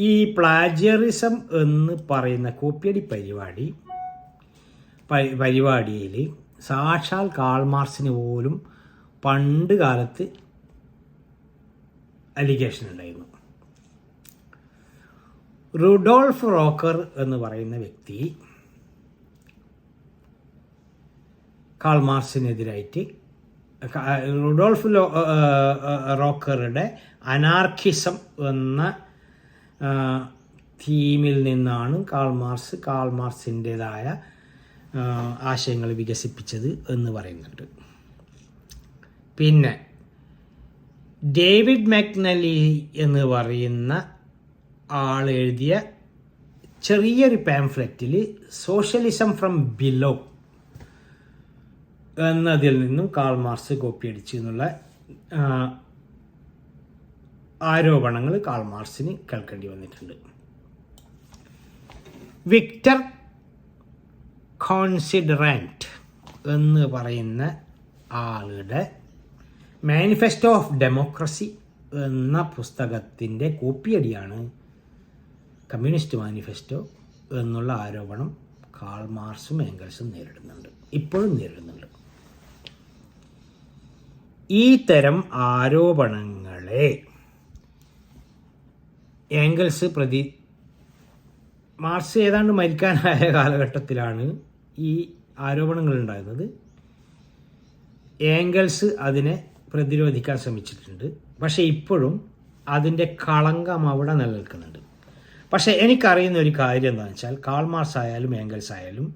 ഈ പ്ലാജിയറിസം എന്ന് പറയുന്ന കോപ്പിയടി പരിപാടിയിൽ സാക്ഷാൽ കാൾ മാർക്സിന് പോലും പണ്ട് കാലത്ത് അലിഗേഷൻ ഉണ്ടായിരുന്നു. റുഡോൾഫ് റോക്കർ എന്ന് പറയുന്ന വ്യക്തി കാൾ മാർക്സിനെതിരായിട്ട്, റുഡോൾഫ് റോക്കറുടെ അനാർക്കിസം എന്ന തീമിൽ നിന്നാണ് കാൾ മാർക്സിൻ്റെതായ ആശയങ്ങൾ വികസിപ്പിച്ചത് എന്ന് പറയുന്നുണ്ട്. പിന്നെ ഡേവിഡ് മെക്നലി എന്ന് പറയുന്ന ആൾ എഴുതിയ ചെറിയൊരു പാംഫ്ലെറ്റിൽ സോഷ്യലിസം ഫ്രം ബിലോ എന്നതിൽ നിന്നും കാൾ മാർക്സ് കോപ്പിയടിച്ചു എന്നുള്ള ആരോപണങ്ങൾ കാൾ മാർക്സിന് കേൾക്കേണ്ടി വന്നിട്ടുണ്ട്. വിക്ടർ കോൺസിഡറൻറ്റ് എന്ന് പറയുന്ന ആളുടെ മാനിഫെസ്റ്റോ ഓഫ് ഡെമോക്രസി എന്ന പുസ്തകത്തിൻ്റെ കോപ്പിയടിയാണ് കമ്മ്യൂണിസ്റ്റ് മാനിഫെസ്റ്റോ എന്നുള്ള ആരോപണം കാൾ മാർക്സും ഏംഗൽസും നേരിടുന്നുണ്ട്, ഇപ്പോഴും നേരിടുന്നുണ്ട്. ഈ തരം ആരോപണങ്ങളെ ഏംഗൽസ് മാർക്സ് ഏതാണ്ട് മരിക്കാനായ കാലഘട്ടത്തിലാണ് ഈ ആരോപണങ്ങൾ ഉണ്ടാകുന്നത്. ഏംഗൽസ് അതിനെ പ്രതിരോധിക്കാൻ ശ്രമിച്ചിട്ടുണ്ട്. പക്ഷേ ഇപ്പോഴും അതിൻ്റെ കളങ്കം അവിടെ നിലനിൽക്കുന്നുണ്ട്. പക്ഷേ എനിക്കറിയുന്ന ഒരു കാര്യം എന്താണെന്ന് വെച്ചാൽ കാൾ മാർക്സ് ആയാലും ഏംഗൽസ് ആയാലും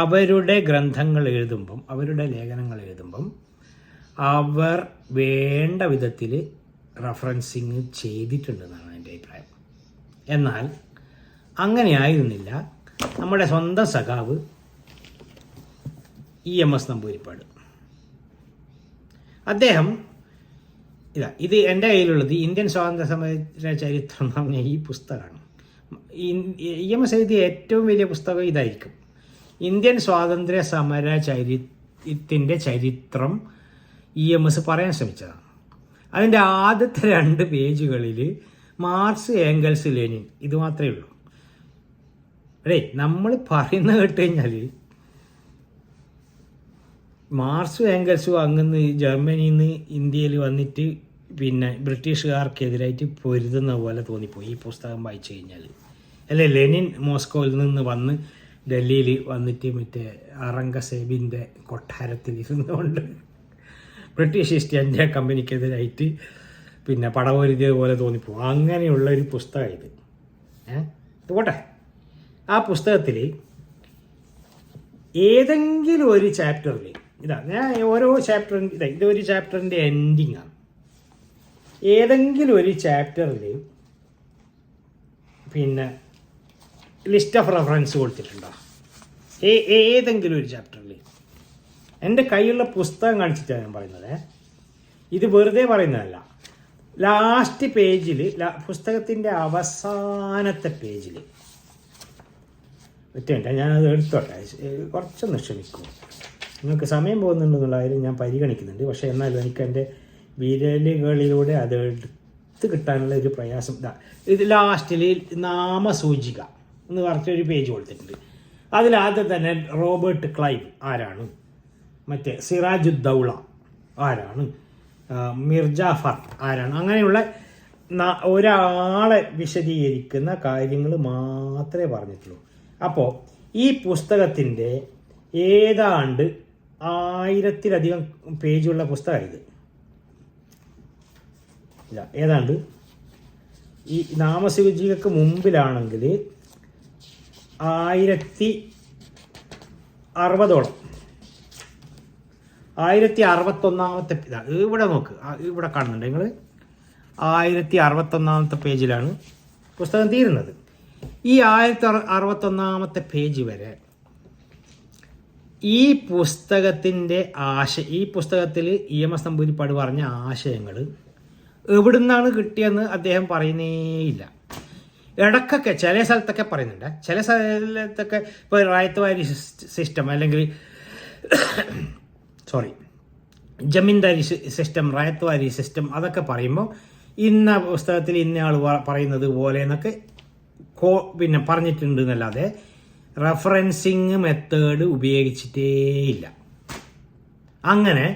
അവരുടെ ഗ്രന്ഥങ്ങൾ എഴുതുമ്പം, അവരുടെ ലേഖനങ്ങൾ എഴുതുമ്പം അവർ വേണ്ട വിധത്തിൽ റഫറൻസിങ് ചെയ്തിട്ടുണ്ടെന്നാണ് എൻ്റെ അഭിപ്രായം. എന്നാൽ അങ്ങനെയായിരുന്നില്ല നമ്മുടെ സ്വന്തം സഖാവ് EMS നമ്പൂതിരിപ്പാട്. അദ്ദേഹം ഇത് എൻ്റെ കയ്യിലുള്ളത് ഇന്ത്യൻ സ്വാതന്ത്ര്യ സമര ചരിത്രം എന്ന് പറഞ്ഞ ഈ പുസ്തകമാണ്. EMS എഴുതിയ ഏറ്റവും വലിയ പുസ്തകം ഇതായിരിക്കും. ഇന്ത്യൻ സ്വാതന്ത്ര്യ സമര ചരിത്രത്തിൻ്റെ ചരിത്രം EMS പറയാൻ ശ്രമിച്ചതാണ്. അതിൻ്റെ ആദ്യത്തെ 2 പേജുകളിൽ മാർക്സ്, ഏംഗൽസ്, ലെനിൻ ഇത് മാത്രമേ ഉള്ളൂ. നമ്മൾ പറയുന്നത് കേട്ട് കഴിഞ്ഞാൽ മാർക്സും ഏംഗൽസും അങ്ങന്ന് ജർമ്മനിയിൽ നിന്ന് ഇന്ത്യയിൽ വന്നിട്ട് പിന്നെ ബ്രിട്ടീഷുകാർക്കെതിരായിട്ട് പൊരുതുന്ന പോലെ തോന്നിപ്പോയി ഈ പുസ്തകം വായിച്ചു കഴിഞ്ഞാൽ. അല്ലേ, ലെനിൻ മോസ്കോയിൽ നിന്ന് വന്ന് ഡൽഹിയിൽ വന്നിട്ട് മറ്റേ ഔറംഗസേബിൻ്റെ കൊട്ടാരത്തിൽ ഇരുന്നുകൊണ്ട് ബ്രിട്ടീഷ് ഈസ്റ്റ് ഇന്ത്യ കമ്പനിക്കെതിരായിട്ട് പിന്നെ പടപൊരുതിയത് പോലെ തോന്നിപ്പോകും. അങ്ങനെയുള്ള ഒരു പുസ്തകം ഇത്. പോട്ടെ, ആ പുസ്തകത്തിൽ ഏതെങ്കിലും ഒരു ചാപ്റ്ററിൽ ഞാൻ ഓരോ ചാപ്റ്ററും ഇതൊരു ചാപ്റ്ററിൻ്റെ എൻഡിങ് ആണ്. ഏതെങ്കിലും ഒരു ചാപ്റ്ററിൽ പിന്നെ ലിസ്റ്റ് ഓഫ് റെഫറൻസ് കൊടുത്തിട്ടുണ്ടോ? ഏതെങ്കിലും ഒരു ചാപ്റ്ററിൽ? എൻ്റെ കയ്യിലുള്ള പുസ്തകം കാണിച്ചിട്ടാണ് ഞാൻ പറയുന്നത്. ഇത് വെറുതെ പറയുന്നതല്ല. ലാസ്റ്റ് പേജിൽ, പുസ്തകത്തിൻ്റെ അവസാനത്തെ പേജിൽ ഒറ്റ ഞാനത് എടുത്തോട്ടെ, കുറച്ചൊന്ന് ക്ഷമിക്കും. നിങ്ങൾക്ക് സമയം പോകുന്നുണ്ടെന്നുള്ള കാര്യം ഞാൻ പരിഗണിക്കുന്നുണ്ട്. പക്ഷേ എന്നാലും എനിക്ക് എൻ്റെ വിരലുകളിലൂടെ അത് എടുത്ത് കിട്ടാനുള്ള ഒരു പ്രയാസം. ഇത് ലാസ്റ്റിൽ നാമസൂചിക എന്ന് പറഞ്ഞൊരു പേജ് കൊടുത്തിട്ടുണ്ട്. അതിലാദ്യം തന്നെ റോബർട്ട് ക്ലൈവ് ആരാണ്, മറ്റേ സിറാജുദ്ദൗള ആരാണ്, മിർജാഫർ ആരാണ്, അങ്ങനെയുള്ള ഒരാളെ വിശദീകരിക്കുന്ന കാര്യങ്ങൾ മാത്രമേ പറഞ്ഞിട്ടുള്ളൂ. അപ്പോൾ ഈ പുസ്തകത്തിൻ്റെ ഏതാണ്ട് 1000-ലധികം പേജുള്ള പുസ്തകമാണ് ഇത്. ഏതാണ്ട് ഈ നാമസൂചികക്ക് മുമ്പിലാണെങ്കിൽ 1060ഓളം, 1061-ാമത്തെ ഇവിടെ നോക്ക്, ഇവിടെ കാണുന്നുണ്ട് നിങ്ങൾ. 1061-ാമത്തെ പേജിലാണ് പുസ്തകം തീരുന്നത്. ഈ 1061-ാമത്തെ പേജ് വരെ ഈ പുസ്തകത്തിൻ്റെ ഈ പുസ്തകത്തിൽ EMS നമ്പൂതിരിപ്പാട് പറഞ്ഞ ആശയങ്ങൾ എവിടുന്നാണ് കിട്ടിയെന്ന് അദ്ദേഹം പറയുന്നേയില്ല. ഇടയ്ക്കൊക്കെ ചില സ്ഥലത്തൊക്കെ പറയുന്നുണ്ട്. ചില സ്ഥലത്തൊക്കെ ഇപ്പോൾ റായത്ത്വാരി സിസ്റ്റം അല്ലെങ്കിൽ ജമീന്ദാരി സിസ്റ്റം, റായത്ത്വാരി സിസ്റ്റം അതൊക്കെ പറയുമ്പോൾ ഇന്ന പുസ്തകത്തിൽ ഇന്നയാൾ പറയുന്നത് പോലെ എന്നൊക്കെ പിന്നെ പറഞ്ഞിട്ടുണ്ട് എന്നല്ലാതെ റഫറൻസിങ് മെത്തേഡ് ഉപയോഗിച്ചിട്ടേയില്ല. അങ്ങനെ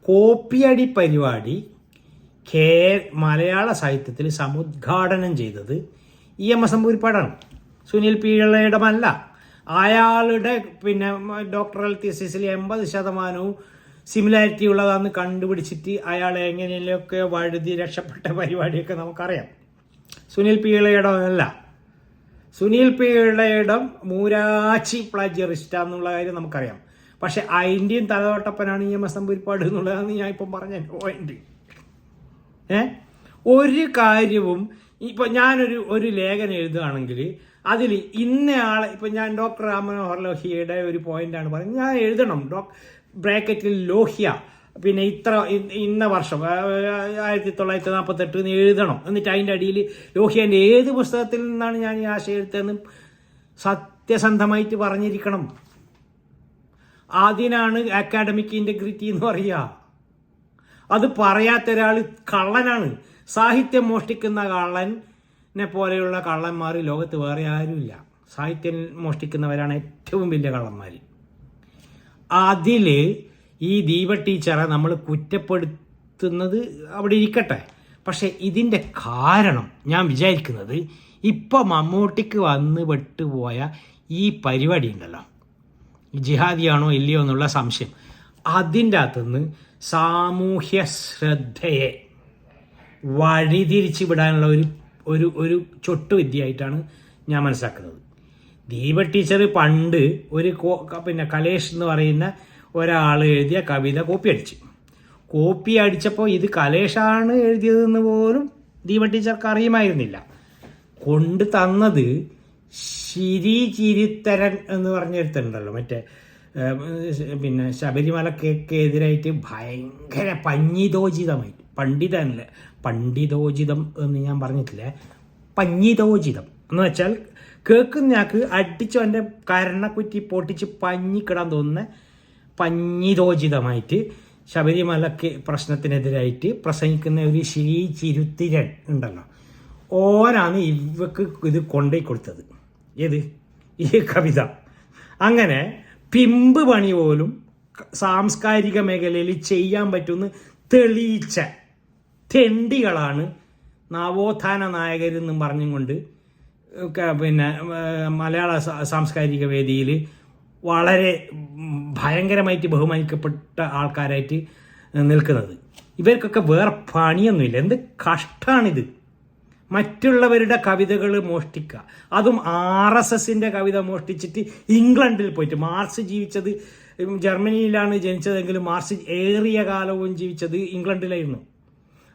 കോപ്പിയടി പരിപാടി മലയാള സാഹിത്യത്തിൽ സമുദ്ഘാടനം ചെയ്തത് EMS നമ്പൂതിരിപ്പാടാണ്, സുനിൽ പിള്ളയുടെമല്ല. അയാളുടെ പിന്നെ ഡോക്ടറൽ തീസിസിൽ 80% സിമിലാരിറ്റി ഉള്ളതാണെന്ന് കണ്ടുപിടിച്ചിട്ട് അയാളെ എങ്ങനെയൊക്കെ വഴുതി രക്ഷപ്പെട്ട പരിപാടിയൊക്കെ നമുക്കറിയാം. സുനിൽ പിള്ളയുടെമല്ല, സുനിൽ പിള്ളയുടെ മൂരാച്ചി പ്ലാജിയറിസ്റ്റാന്നുള്ള കാര്യം നമുക്കറിയാം. പക്ഷെ അതിൻ്റെയും തലതൊട്ടപ്പനാണ് EMS നമ്പൂതിരിപ്പാട് എന്നുള്ളതാണ് ഞാൻ ഇപ്പം പറഞ്ഞ പോയിന്റ്. ഒരു കാര്യവും ഇപ്പം ഞാനൊരു ലേഖനം എഴുതുകയാണെങ്കിൽ അതിൽ ഇന്നയാളെ, ഇപ്പം ഞാൻ ഡോക്ടർ രാമമനോഹർ ലോഹ്യയുടെ ഒരു പോയിന്റാണ് പറയുന്നത്, ഞാൻ എഴുതണം ബ്രാക്കറ്റിൽ ലോഹ്യ പിന്നെ ഇന്ന വർഷം 1948 എഴുതണം. എന്നിട്ട് അതിൻ്റെ അടിയിൽ ലോഹ്യൻ്റെ ഏത് പുസ്തകത്തിൽ നിന്നാണ് ഞാൻ ഈ ആശയം എടുത്തതെന്ന് സത്യസന്ധമായിട്ട് പറഞ്ഞിരിക്കണം. അതിനാണ് അക്കാഡമിക് ഇൻറ്റഗ്രിറ്റി എന്ന് പറയുക. അത് പറയാത്ത ഒരാൾ കള്ളനാണ്. സാഹിത്യം മോഷ്ടിക്കുന്ന കള്ളനെ പോലെയുള്ള കള്ളന്മാർ ലോകത്ത് വേറെ ആരുമില്ല. സാഹിത്യം മോഷ്ടിക്കുന്നവരാണ് ഏറ്റവും വലിയ കള്ളന്മാർ. അതിൽ ഈ ദീപ ടീച്ചറെ നമ്മൾ കുറ്റപ്പെടുത്തുന്നത് അവിടെ ഇരിക്കട്ടെ. പക്ഷെ ഇതിൻ്റെ കാരണം ഞാൻ വിചാരിക്കുന്നത് ഇപ്പം മമ്മൂട്ടിക്ക് വന്ന് പെട്ടുപോയ ഈ പരിപാടി ഉണ്ടല്ലോ, ജിഹാദിയാണോ ഇല്ലയോ എന്നുള്ള സംശയം, അതിൻ്റെ അകത്തുനിന്ന് സാമൂഹ്യ ശ്രദ്ധയെ വഴിതിരിച്ച് വിടാനുള്ള ഒരു ചൊട്ടുവിദ്യയായിട്ടാണ് ഞാൻ മനസ്സിലാക്കുന്നത്. ദീപ ടീച്ചർ പണ്ട് ഒരു കലേഷ് എന്ന് പറയുന്ന ഒരാൾ എഴുതിയ കവിത കോപ്പി അടിച്ചപ്പോൾ ഇത് കലേഷാണ് എഴുതിയതെന്ന് പോലും ദീപ ടീച്ചർക്ക് അറിയുമായിരുന്നില്ല. കൊണ്ട് തന്നത് ചിരിത്തരൻ എന്ന് പറഞ്ഞെടുത്തുണ്ടല്ലോ, മറ്റേ ശബരിമലക്കെതിരായിട്ട് ഭയങ്കര പണ്ഡിതോചിതം എന്ന് ഞാൻ പറഞ്ഞിട്ടില്ല, പഞ്ഞിതോചിതം എന്ന് വെച്ചാൽ കേൾക്കുന്നയാൾക്ക് അടിച്ചു എൻ്റെ കരണക്കുറ്റി പൊട്ടിച്ച് പഞ്ഞിക്കിടാൻ തോന്നുന്ന പഞ്ഞിതോചിതമായിട്ട് ശബരിമലക്ക് പ്രശ്നത്തിനെതിരായിട്ട് പ്രസംഗിക്കുന്ന ഒരു ചിരുത്തിരൻ ഉണ്ടല്ലോ, ഓനാണ് ഇവക്ക് ഇത് കൊണ്ടുപോയി കൊടുത്തത്. ഏത് ഈ കവിത. അങ്ങനെ പിമ്പ് പണി പോലും സാംസ്കാരിക മേഖലയിൽ ചെയ്യാൻ പറ്റുമെന്ന് തെളിയിച്ച തെണ്ടികളാണ് നവോത്ഥാന നായകരെന്നും പറഞ്ഞും കൊണ്ട് മലയാള സാംസ്കാരിക വേദിയിൽ വളരെ ഭയങ്കരമായിട്ട് ബഹുമാനിക്കപ്പെട്ട ആൾക്കാരായിട്ട് നിൽക്കുന്നത്. ഇവർക്കൊക്കെ വേറെ പണിയൊന്നുമില്ല. എന്ത് കഷ്ടമാണിത്. മറ്റുള്ളവരുടെ കവിതകൾ മോഷ്ടിക്കുക, അതും RSSന്റെ കവിത മോഷ്ടിച്ചിട്ട് ഇംഗ്ലണ്ടിൽ പോയിട്ട്. മാർക്സ് ജീവിച്ചത് ജർമ്മനിയിലാണ് ജനിച്ചതെങ്കിലും മാർക്സ് ഏറിയ കാലവും ജീവിച്ചത് ഇംഗ്ലണ്ടിലായിരുന്നു.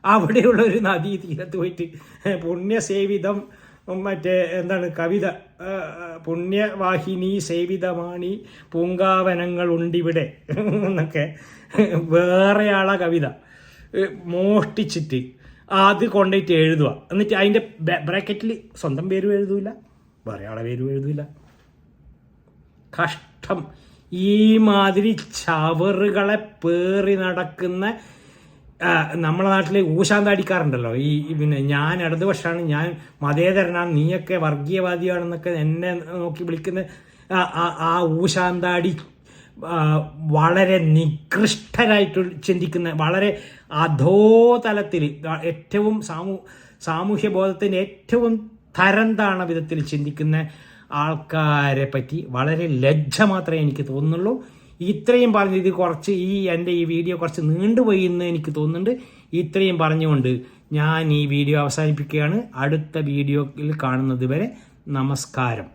അവിടെയുള്ള ഒരു നദീ തീരത്ത് പോയിട്ട് പുണ്യസേവിതം കവിത, പുണ്യവാഹിനി സേവിതമാണി പൂങ്കാവനങ്ങളുണ്ടിവിടെ എന്നൊക്കെ വേറെ ആളെ കവിത മോഷ്ടിച്ചിട്ട് അത് കൊണ്ടുപോയിട്ട് എഴുതുക. എന്നിട്ട് അതിൻ്റെ ബ്രാക്കറ്റിൽ സ്വന്തം പേരും എഴുതൂല, വേറെ ആളെ പേരും എഴുതൂല. കഷ്ടം. ഈ മാതിരി ചവറുകളെ പേറി നടക്കുന്ന നമ്മളെ നാട്ടിൽ ഊശാന്താടിക്കാറുണ്ടല്ലോ, ഞാൻ ഇടതുപക്ഷമാണ്, ഞാൻ മതേതരനാണ്, നീയൊക്കെ വർഗീയവാദിയാണെന്നൊക്കെ എന്നെ നോക്കി വിളിക്കുന്ന ആ ഊശാന്താടി വളരെ നികൃഷ്ടരായിട്ട് ചിന്തിക്കുന്ന, വളരെ അധോതലത്തിൽ ഏറ്റവും സാമൂഹ്യ ബോധത്തിൻ്റെ ഏറ്റവും തരം താണ വിധത്തിൽ ചിന്തിക്കുന്ന ആൾക്കാരെ പറ്റി വളരെ ലജ്ജ മാത്രമേ എനിക്ക് തോന്നുന്നുള്ളൂ. ഇത്രയും പറഞ്ഞ് ഇത് കുറച്ച് എൻ്റെ ഈ വീഡിയോ കുറച്ച് നീണ്ടുപോയി എന്ന് എനിക്ക് തോന്നുന്നുണ്ട്. ഇത്രയും പറഞ്ഞുകൊണ്ട് ഞാൻ ഈ വീഡിയോ അവസാനിപ്പിക്കുകയാണ്. അടുത്ത വീഡിയോയിൽ കാണുന്നത് വരെ നമസ്കാരം.